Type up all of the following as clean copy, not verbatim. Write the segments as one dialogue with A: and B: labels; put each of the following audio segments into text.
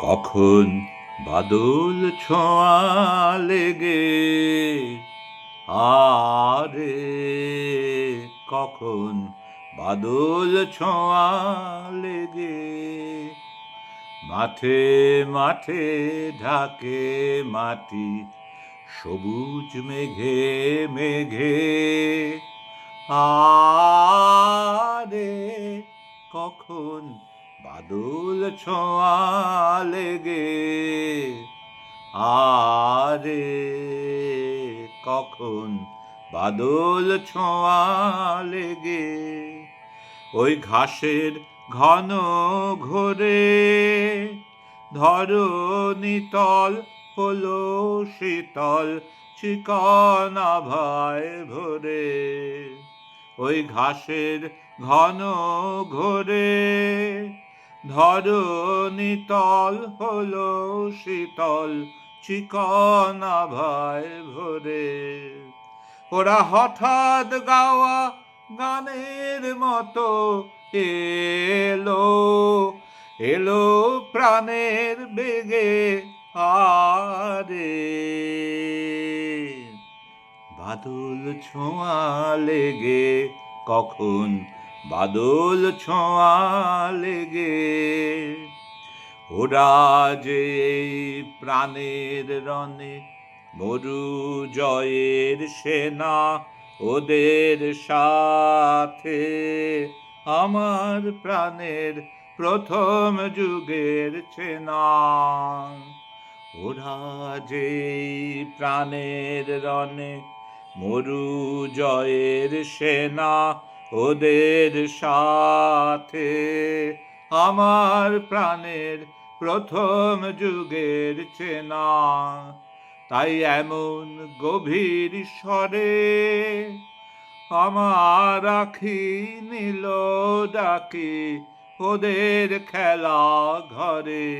A: কখন বাদল ছোঁয়া লেগে আরে কখন বাদল ছোঁয়া লেগে মাঠে মাঠে ঢাকে মাটি সবুজ মেঘে মেঘে আরে কখন বাদল ছোঁয়া লেগে আরে কখন বাদল ছোঁয়া লেগে ওই ঘাসের ঘন ঘোরে ধরণী তল হলো শীতল চিকন আভায় ভরে ওই ঘাসের ঘন ঘোরে ধরণী তল হলো শীতল চিকন আভায় ভরে ওরা হঠাৎ গাওয়া গানের মতো এলো এলো প্রাণের বেগে আরে বাদল ছোঁয়া লেগে কখন বাদল ছোঁয়া লেগে ওরা যে প্রাণের রণে মরু জয়ের সেনা ওদের সাথে আমার প্রাণের প্রথম যুগের চেনা ওরা যে প্রাণের রণে মরু জয়ের সেনা ওদের সাথে আমার প্রাণের প্রথম যুগের চেনা তাই এমন গভীর স্বরে আমার আখি নীল ডাকি ওদের খেলা ঘরে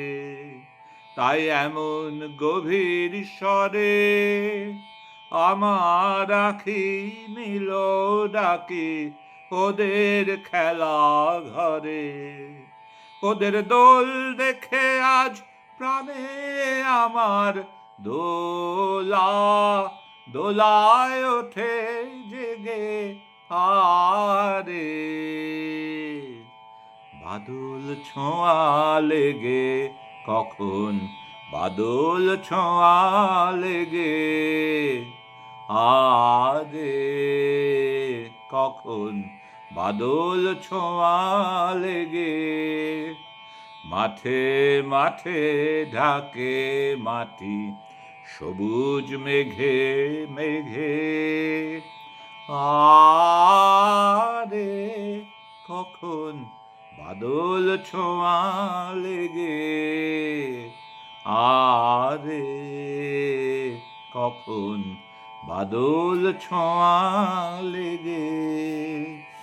A: তাই এমন গভীর স্বরে আমার আখি নীল ডাকি ওদের খেলা ঘরে ওদের দোল দেখে আজ প্রাণে আমার দোলা দোলায় ওঠে জেগে আরে বাদল ছোঁয়া লেগে কখন বাদল ছোঁয়া লেগে আরে কখন বাদল ছোঁয়া লেগে মাঠে মাঠে ঢাকে মাটি সবুজ মেঘে মেঘে আরে কখন বাদল ছোঁয়া লেগে আরে কখন বাদল ছোঁয়া লেগে